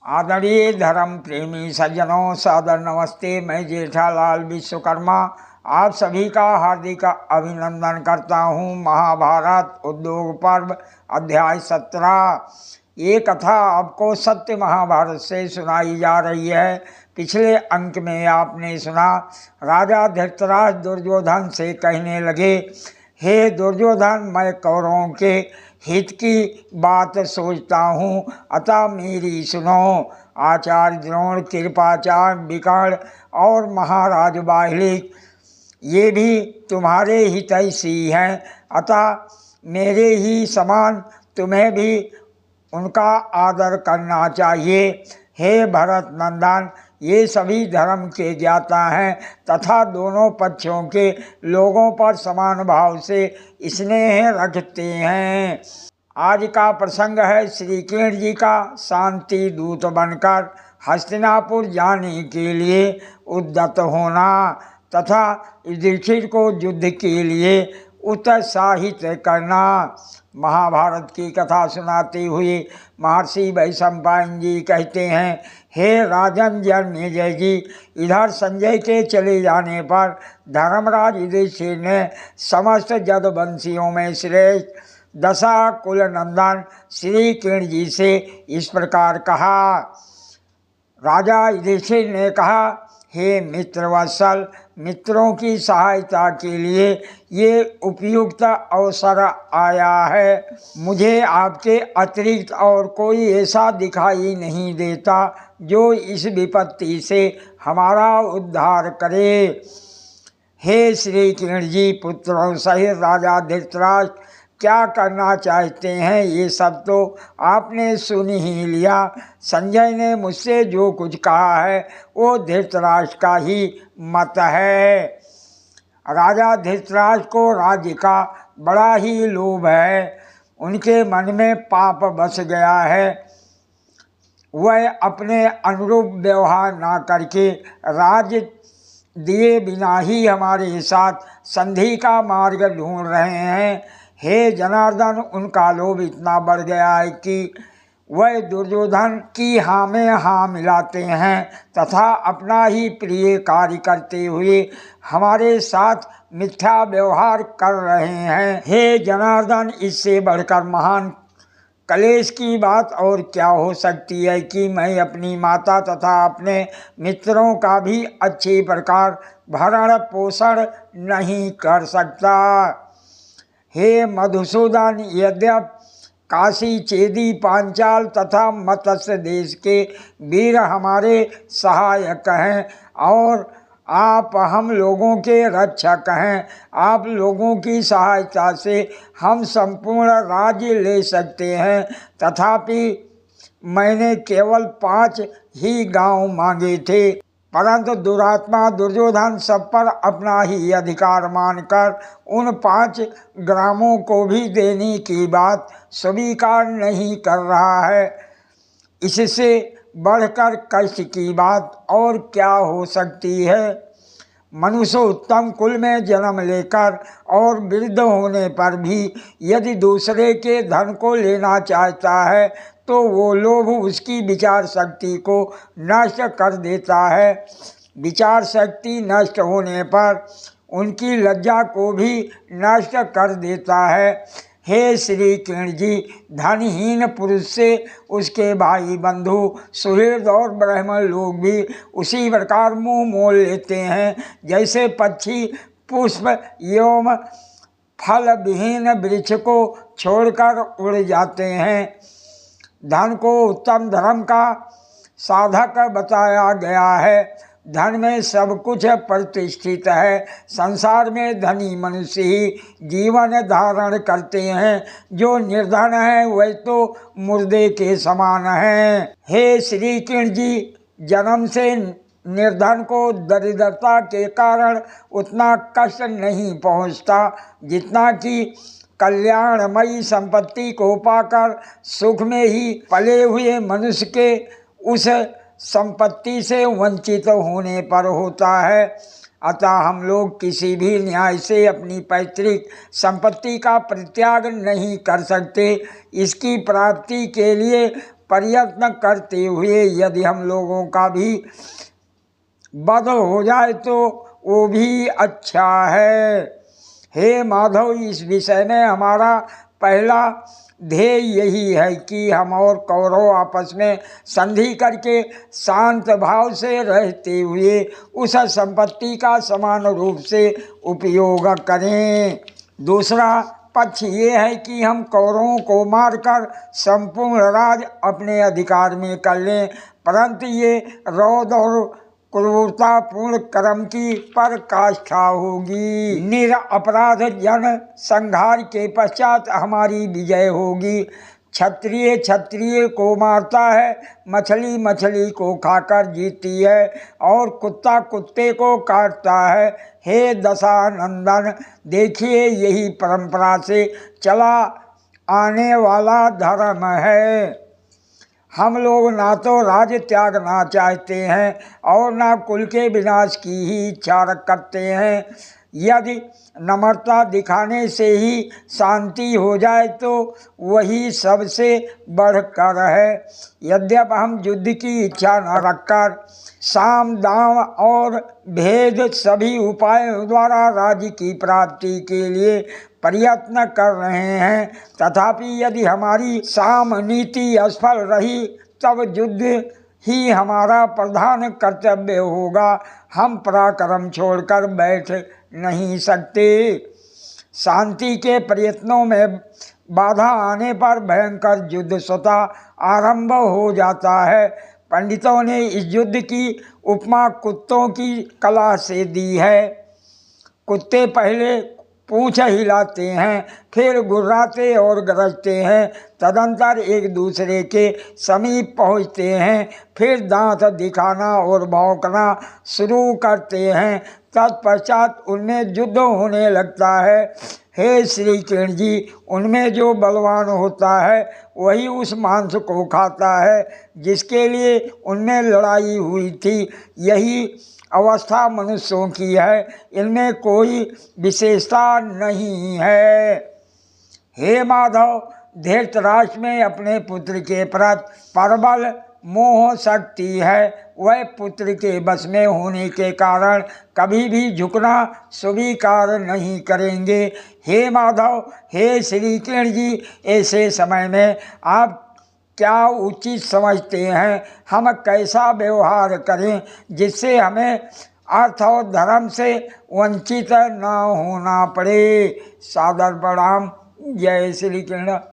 आदरणीय धर्म प्रेमी सज्जनों, सादर नमस्ते। मैं जेठालाल विश्वकर्मा आप सभी का हार्दिक अभिनंदन करता हूँ। महाभारत उद्योग पर्व अध्याय 17। ये कथा आपको सत्य महाभारत से सुनाई जा रही है। पिछले अंक में आपने सुना, राजा धृतराष्ट्र दुर्योधन से कहने लगे, हे दुर्योधन, मैं कौरवों के हित की बात सोचता हूँ, अतः मेरी सुनो। आचार्य द्रोण, कृपाचार्य, विकर्ण और महाराज बाह्लिक ये भी तुम्हारे हितैषी हैं, अतः मेरे ही समान तुम्हें भी उनका आदर करना चाहिए। हे भरत नंदन, ये सभी धर्म के ज्ञाता हैं तथा दोनों पक्षों के लोगों पर समान भाव से स्नेह रखते हैं। आज का प्रसंग है श्री कृष्ण जी का शांति दूत बनकर हस्तिनापुर जाने के लिए उद्यत होना तथा युधिष्ठिर को युद्ध के लिए उत्साहित करना। महाभारत की कथा सुनाते हुए महर्षि वैशंपायन जी कहते हैं, हे राजन जन्मेजय जी, इधर संजय के चले जाने पर धर्मराज युधिष्ठिर ने समस्त जदवंशियों में श्रेष्ठ दशा कुल नंदन श्री कृष्ण जी से इस प्रकार कहा। राजा युधिष्ठिर ने कहा, हे मित्रवत्सल, मित्रों की सहायता के लिए ये उपयुक्त अवसर आया है। मुझे आपके अतिरिक्त और कोई ऐसा दिखाई नहीं देता जो इस विपत्ति से हमारा उद्धार करे। हे श्री कृष्ण जी, पुत्रों सहित राजा धृतराष्ट्र क्या करना चाहते हैं ये सब तो आपने सुन ही लिया। संजय ने मुझसे जो कुछ कहा है वो धृतराष्ट्र का ही मत है। राजा धृतराष्ट्र को राज्य का बड़ा ही लोभ है। उनके मन में पाप बस गया है। वह अपने अनुरूप व्यवहार ना करके राज्य दिए बिना ही हमारे साथ संधि का मार्ग ढूंढ रहे हैं। हे जनार्दन, उनका लोभ इतना बढ़ गया है कि वह दुर्योधन की हाँ में हाँ मिलाते हैं तथा अपना ही प्रिय कार्य करते हुए हमारे साथ मिथ्या व्यवहार कर रहे हैं। हे जनार्दन, इससे बढ़कर महान कलेश की बात और क्या हो सकती है कि मैं अपनी माता तथा अपने मित्रों का भी अच्छी प्रकार भरण पोषण नहीं कर सकता। हे मधुसूदन, यद्यपि काशी, चेदी, पांचाल तथा मत्स्य देश के वीर हमारे सहायक हैं और आप हम लोगों के रक्षक हैं, आप लोगों की सहायता से हम संपूर्ण राज्य ले सकते हैं, तथापि मैंने केवल 5 ही गांव मांगे थे, परंतु दुरात्मा दुर्योधन सब पर अपना ही अधिकार मानकर उन 5 ग्रामों को भी देने की बात स्वीकार नहीं कर रहा है। इससे बढ़कर कष्ट की बात और क्या हो सकती है। मनुष्य उत्तम कुल में जन्म लेकर और वृद्ध होने पर भी यदि दूसरे के धन को लेना चाहता है तो वो लोभ उसकी विचार शक्ति को नष्ट कर देता है। विचार शक्ति नष्ट होने पर उनकी लज्जा को भी नष्ट कर देता है। हे श्री कृष्ण जी, धनहीन पुरुष से उसके भाई बंधु सुहृद और ब्राह्मण लोग भी उसी प्रकार मुँह मोल लेते हैं जैसे पक्षी पुष्प एवं फल विहीन वृक्ष को छोड़कर उड़ जाते हैं। धन को उत्तम धर्म का साधक बताया गया है। धन में सब कुछ प्रतिष्ठित है। संसार में धनी मनुष्य ही जीवन धारण करते हैं, जो निर्धन है वह तो मुर्दे के समान है। हे श्री कृष्ण जी, जन्म से निर्धन को दरिद्रता के कारण उतना कष्ट नहीं पहुंचता जितना कि कल्याणमयी संपत्ति को पाकर सुख में ही पले हुए मनुष्य के उस संपत्ति से वंचित होने पर होता है। अतः हम लोग किसी भी न्याय से अपनी पैतृक संपत्ति का परित्याग नहीं कर सकते। इसकी प्राप्ति के लिए प्रयत्न करते हुए यदि हम लोगों का भी वध हो जाए तो वो भी अच्छा है। हे माधव, इस विषय में हमारा पहला ध्येय यही है कि हम और कौरव आपस में संधि करके शांत भाव से रहते हुए उस संपत्ति का समान रूप से उपयोग करें। दूसरा पक्ष ये है कि हम कौरवों को मारकर संपूर्ण राज अपने अधिकार में कर लें, परंतु ये रौद्र और क्रूरतापूर्ण कर्म की पराकाष्ठा होगी। निरपराध जन संहार के पश्चात हमारी विजय होगी। क्षत्रिय क्षत्रिय को मारता है, मछली मछली को खाकर जीती है और कुत्ता कुत्ते को काटता है। हे दशानंदन, देखिए यही परंपरा से चला आने वाला धर्म है। हम लोग ना तो राज त्यागना चाहते हैं और ना कुल के विनाश की ही इच्छा करते हैं। यदि नम्रता दिखाने से ही शांति हो जाए तो वही सबसे बढ़कर है। यद्यपि हम युद्ध की इच्छा न रखकर साम दाम और भेद सभी उपायों द्वारा राज्य की प्राप्ति के लिए प्रयत्न कर रहे हैं, तथापि यदि हमारी साम नीति असफल रही तब युद्ध ही हमारा प्रधान कर्तव्य होगा। हम पराक्रम छोड़कर बैठ नहीं सकते। शांति के प्रयत्नों में बाधा आने पर भयंकर युद्ध स्वतः आरंभ हो जाता है। पंडितों ने इस युद्ध की उपमा कुत्तों की कला से दी है। कुत्ते पहले पूंछ हिलाते हैं, फिर गुर्राते और गरजते हैं, तदंतर एक दूसरे के समीप पहुंचते हैं, फिर दांत दिखाना और भौंकना शुरू करते हैं। तत्पश्चात उनमें युद्ध होने लगता है। हे श्री कृष्ण जी, उनमें जो बलवान होता है वही उस मांस को खाता है जिसके लिए उनमें लड़ाई हुई थी। यही अवस्था मनुष्यों की है, इनमें कोई विशेषता नहीं है। हे माधव, धृतराष्ट्र में अपने पुत्र के प्रति प्रबल मोह शक्ति है। वह पुत्र के बस में होने के कारण कभी भी झुकना स्वीकार नहीं करेंगे। हे माधव, हे श्री कृष्ण जी, ऐसे समय में आप क्या उचित समझते हैं? हम कैसा व्यवहार करें जिससे हमें अर्थ और धर्म से वंचित न होना पड़े? सादर प्रणाम। जय श्री कृष्ण।